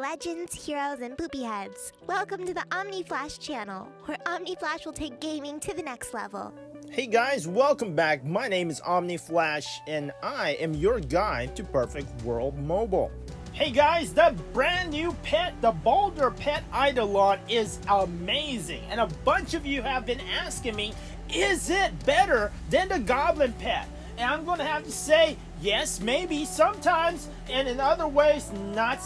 legends, heroes, and poopy heads. Welcome to the Omni Flash channel, where Omni Flash will take gaming to the next level. Hey guys, welcome back. My name is Omni Flash, and I am your guide to Perfect World Mobile. Hey guys, the brand new pet, the Boulder Pet Eidolon, is amazing. And a bunch of you have been asking me, is it better than the Goblin Pet? And I'm going to have to say, yes, maybe, sometimes, and in other ways, not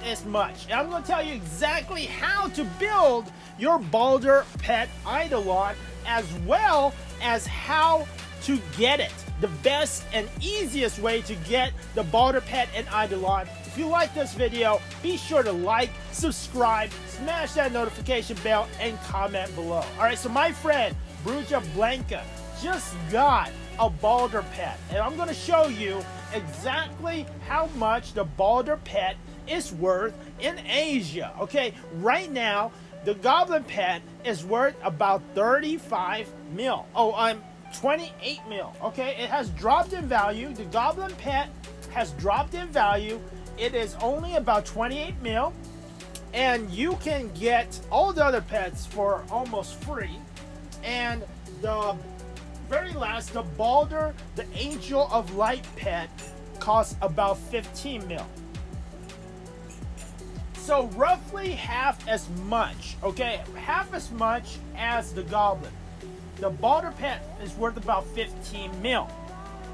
as much. And I'm going to tell you exactly how to build your Boulder Pet Eidolon, as well as how to get it. The best and easiest way to get the Boulder Pet and Eidolon. If you like this video, be sure to like, subscribe, smash that notification bell, and comment below. Alright, so my friend, Bruja Blanca, just got a Boulder Pet, and I'm going to show you exactly how much the Boulder Pet is worth in Asia. Okay, right now the Goblin Pet is worth about 35 mil. Oh, I'm 28 mil. Okay, it has dropped in value. The Goblin Pet has dropped in value. It is only about 28 mil, and you can get all the other pets for almost free. And the very last, the Boulder, the Angel of Light pet, costs about 15 mil. So roughly half as much, okay? Half as much as the Goblin. The Boulder Pet is worth about 15 mil.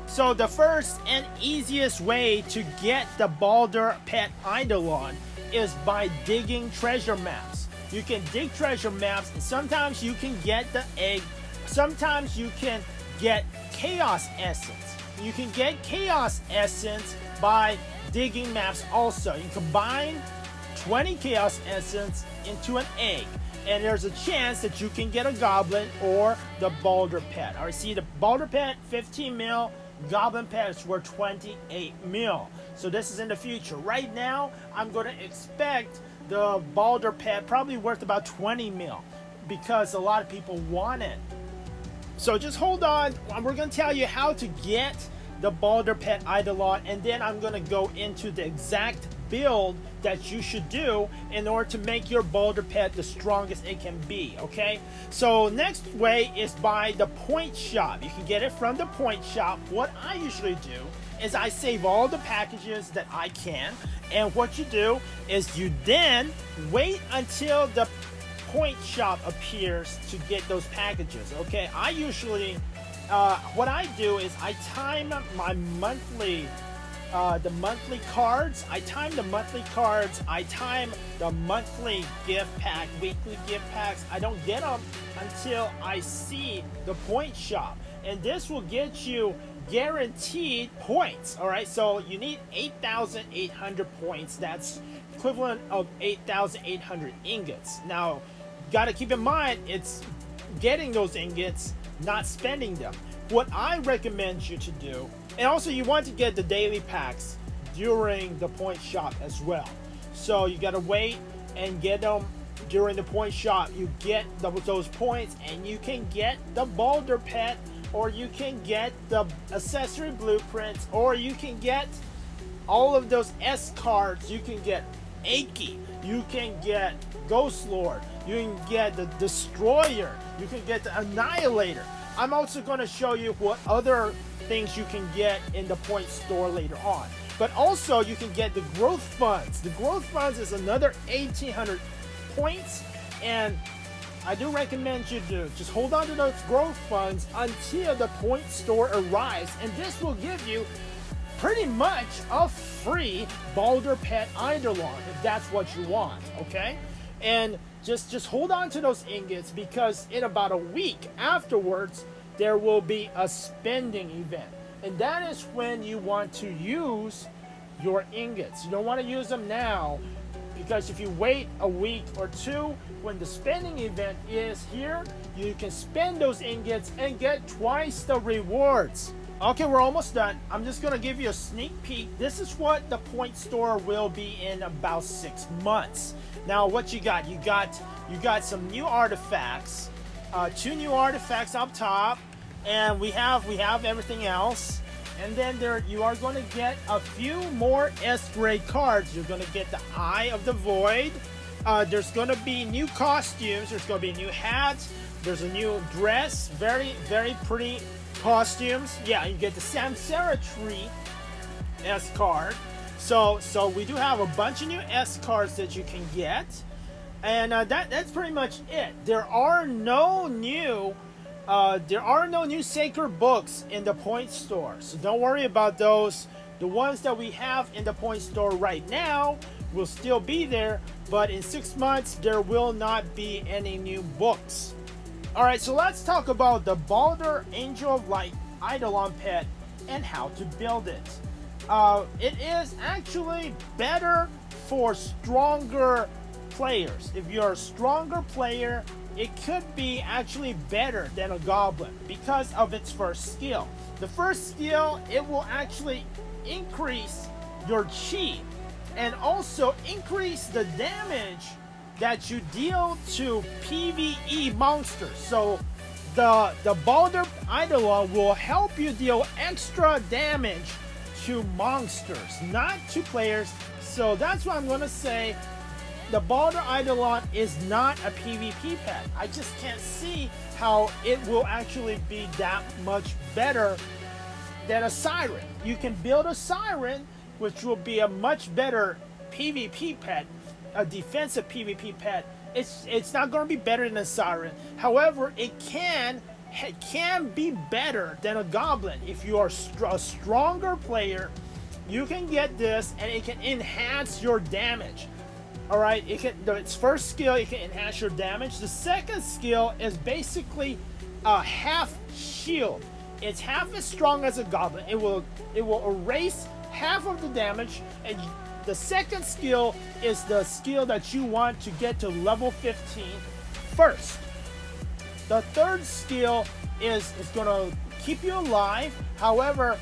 So the first and easiest way to get the Boulder Pet Eidolon is by digging treasure maps. You can dig treasure maps, and sometimes you can get the egg. Sometimes you can get Chaos Essence. You can get Chaos Essence by digging maps also. You combine 20 Chaos Essence into an egg, and there's a chance that you can get a Goblin or the Boulder Pet. Alright, see, the Boulder Pet, 15 mil. Goblin Pets were 28 mil. So this is in the future. Right now, I'm going to expect the Boulder Pet probably worth about 20 mil because a lot of people want it. So just hold on. We're going to tell you how to get the Boulder Pet Eidolon, and then I'm going to go into the exact build that you should do in order to make your Boulder Pet the strongest it can be. Okay, so next way is by the point shop. You can get it from the point shop. What I usually do is I save all the packages that I can, and what you do is you then wait until the point shop appears to get those packages. Okay, I usually what I do is I time my monthly the monthly cards. I time the monthly cards. I time the monthly gift pack, weekly gift packs. I don't get them until I see the point shop, and this will get you guaranteed points. All right, so you need 8,800 points. That's equivalent of 8,800 ingots. Now, got to keep in mind, it's getting those ingots, not spending them. What I recommend you to do, and also you want to get the daily packs during the point shop as well. So you got to wait and get them during the point shop. You get those points, and you can get the Boulder Pet, or you can get the accessory blueprints, or you can get all of those S cards. You can get Aki, you can get Ghost Lord, you can get the Destroyer, you can get the Annihilator. I'm also going to show you what other things you can get in the point store later on. But also you can get the growth funds. The growth funds is another 1,800 points, and I do recommend you to just hold on to those growth funds until the point store arrives, and this will give you pretty much a free Boulder Pet Eidolon if that's what you want. Okay, and just hold on to those ingots, because in about a week afterwards there will be a spending event, and that is when you want to use your ingots. You don't want to use them now, because if you wait a week or two, when the spending event is here, you can spend those ingots and get twice the rewards. Okay, we're almost done. I'm just going to give you a sneak peek. This is what the point store will be in about 6 months. Now, what you got? You got some new artifacts, 2 new artifacts up top, and we have everything else. And then you are going to get a few more S-grade cards. You're going to get the Eye of the Void. There's going to be new costumes. There's going to be new hats. There's a new dress. Very, very pretty costumes. Yeah, you get the Samsara Tree S card. So we do have a bunch of new S cards that you can get. And that's pretty much it. There are no new sacred books in the point store, so don't worry about those. The ones that we have in the point store right now will still be there, but in 6 months there will not be any new books. Alright, so let's talk about the Baldur Angel of Light Eidolon pet and how to build it. It is actually better for stronger players. If you're a stronger player, it could be actually better than a goblin because of its first skill. The first skill, it will actually increase your chi and also increase the damage that you deal to PvE monsters. So the Baldur Eidolon will help you deal extra damage to monsters, not to players. So that's why I'm going to say the Baldur Eidolon is not a PvP pet. I just can't see how it will actually be that much better than a Siren. You can build a Siren, which will be a much better PvP pet, a defensive PvP pet. It's not going to be better than a Siren. However, it can be better than a Goblin. If you are a stronger player, you can get this and it can enhance your damage. Alright, its first skill, it can enhance your damage. The second skill is basically a half shield. It's half as strong as a goblin. It will erase half of the damage, and the second skill is the skill that you want to get to level 15 first. The third skill is going to keep you alive. However,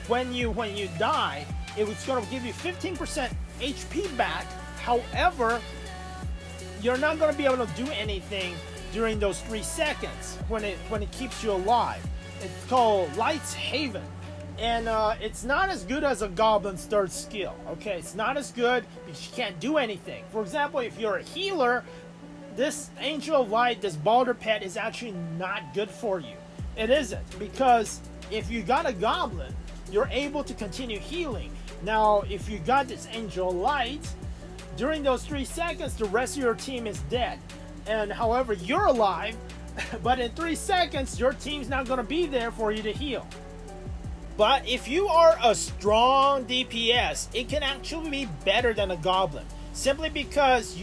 when you die, it's going to give you 15% HP back. However, you're not going to be able to do anything during those 3 seconds when it keeps you alive. It's called Light's Haven, and it's not as good as a Goblin's third skill. Okay, it's not as good because you can't do anything. For example, if you're a healer, this Angel of Light, this Baldur pet is actually not good for you. It isn't, because if you got a Goblin, you're able to continue healing. Now, if you got this Angel of Light, during those 3 seconds, the rest of your team is dead. And however, you're alive, but in 3 seconds, your team's not going to be there for you to heal. But if you are a strong DPS, it can actually be better than a Goblin. Simply because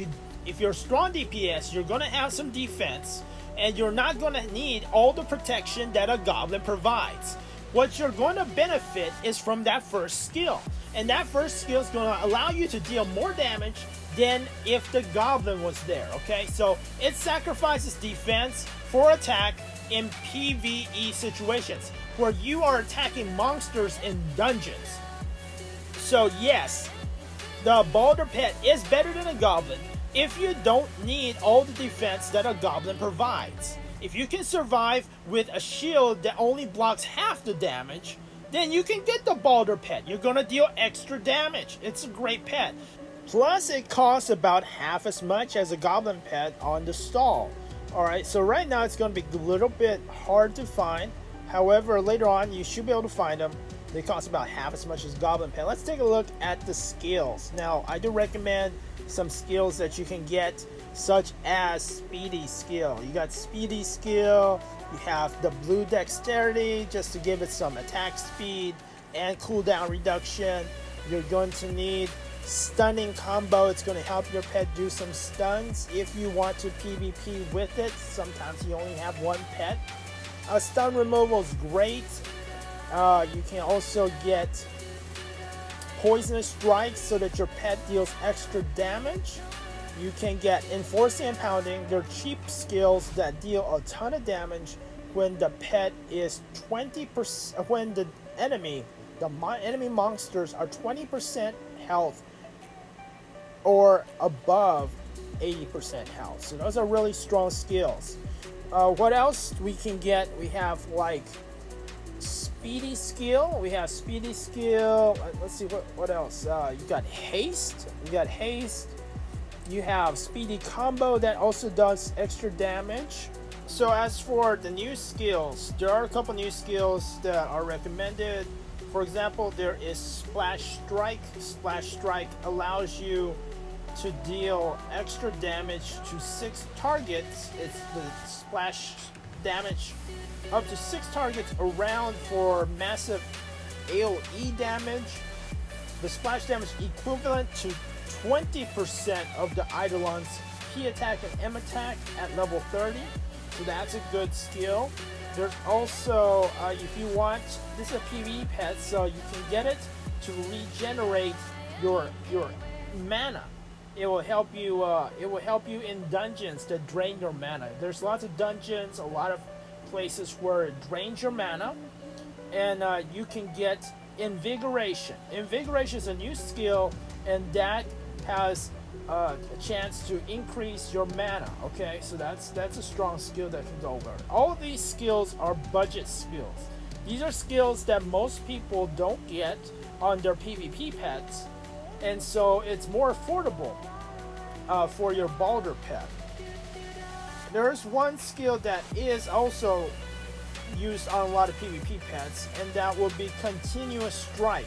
if you're a strong DPS, you're going to have some defense, and you're not going to need all the protection that a Goblin provides. What you're going to benefit is from that first skill. And that first skill is going to allow you to deal more damage than if the Goblin was there, okay? So it sacrifices defense for attack in PvE situations where you are attacking monsters in dungeons. So yes, the Baldur pet is better than a Goblin if you don't need all the defense that a Goblin provides. If you can survive with a shield that only blocks half the damage, then you can get the Baldur pet. You're going to deal extra damage. It's a great pet. Plus, it costs about half as much as a Goblin pet on the stall. Alright, so right now it's going to be a little bit hard to find. However, later on you should be able to find them. They cost about half as much as Goblin pet. Let's take a look at the skills. Now, I do recommend some skills that you can get, such as Speedy skill. You got Speedy skill, you have the blue dexterity just to give it some attack speed and cooldown reduction. You're going to need stunning combo. It's going to help your pet do some stuns if you want to PvP with it. Sometimes you only have one pet. Stun removal is great. You can also get poisonous strikes so that your pet deals extra damage. You can get enforcing and pounding. They're cheap skills that deal a ton of damage when the pet is 20%, when the enemy monsters are 20% health or above 80% health. So those are really strong skills. What else we can get? We have like speedy skill. We have speedy skill. Let's see what else. You got haste. You have speedy combo that also does extra damage. So as for the new skills, there are a couple new skills that are recommended. For example, there is Splash Strike. Splash Strike allows you to deal extra damage to 6 targets. It's the splash damage up to 6 targets around for massive AoE damage. The splash damage equivalent to 20% of the Eidolon's P attack and M attack at level 30. So that's a good skill. There's also, if you want, this is a PvE pet, so you can get it to regenerate your mana. It will help you. It will help you in dungeons that drain your mana. There's lots of dungeons, a lot of places where it drains your mana, and you can get Invigoration. Invigoration is a new skill, and that has a chance to increase your mana. Okay, so that's a strong skill that can go over. All of these skills are budget skills. These are skills that most people don't get on their PvP pets, and so it's more affordable for your Baldur pet. There's one skill that is also used on a lot of PvP pets, and that will be Continuous Strike.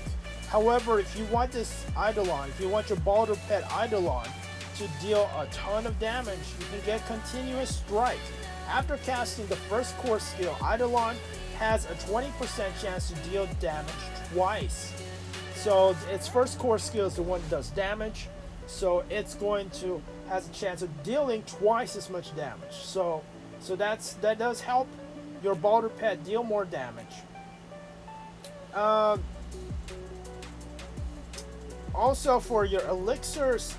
However, if you want this Eidolon, if you want your Baldur pet Eidolon to deal a ton of damage, you can get Continuous Strike. After casting the first core skill, Eidolon has a 20% chance to deal damage twice. So its first core skill is the one that does damage, so it's going to has a chance of dealing twice as much damage. So that does help your Baldur pet deal more damage. Also, for your elixirs,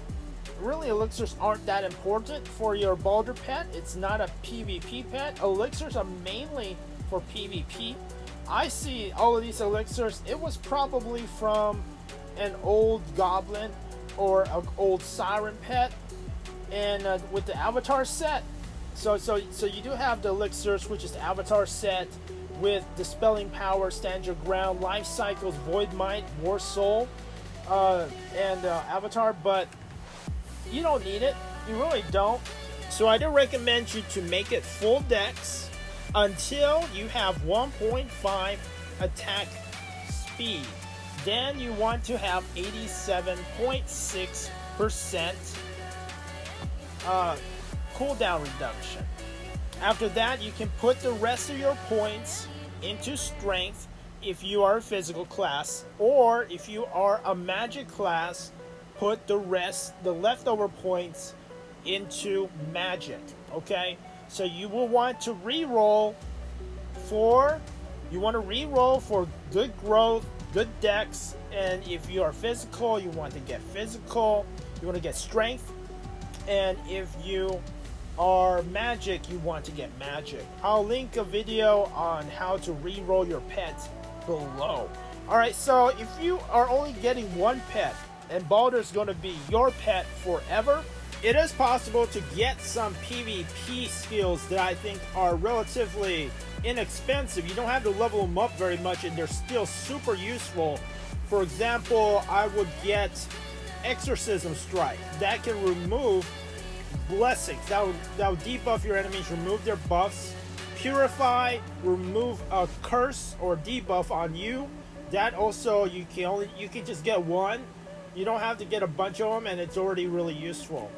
really elixirs aren't that important for your Baldur pet. It's not a PvP pet. Elixirs are mainly for PvP. I see all of these elixirs, it was probably from an old goblin or an old siren pet, and with the avatar set. So you do have the elixirs, which is the avatar set with Dispelling Power, Stand Your Ground, Life Cycles, Void Might, War Soul, and Avatar, but you don't need it. You really don't. So I do recommend you to make it full dex until you have 1.5 attack speed. Then you want to have 87.6% cooldown reduction. After that, you can put the rest of your points into strength if you are a physical class, or if you are a magic class, put the leftover points into magic. Okay, so you will want to re-roll for good growth, good dex, and if you are physical, you want to get physical, you want to get strength, and if you are magic, you want to get magic. I'll link a video on how to re-roll your pets below. Alright, so if you are only getting one pet and Baldur's going to be your pet forever, it is possible to get some PvP skills that I think are relatively inexpensive. You don't have to level them up very much, and they're still super useful. For example, I would get Exorcism Strike. That can remove blessings. That would debuff your enemies, remove their buffs. Purify, remove a curse or debuff on you. That also you can just get one. You don't have to get a bunch of them, and it's already really useful.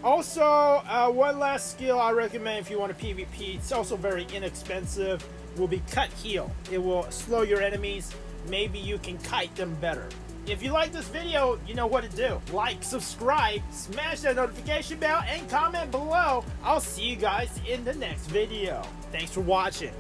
Also, one last skill I recommend if you want a PvP, it's also very inexpensive, will be Cut Heal. It will slow your enemies. Maybe you can kite them better. If you like this video, you know what to do. Like, subscribe, smash that notification bell, and comment below. I'll see you guys in the next video. Thanks for watching.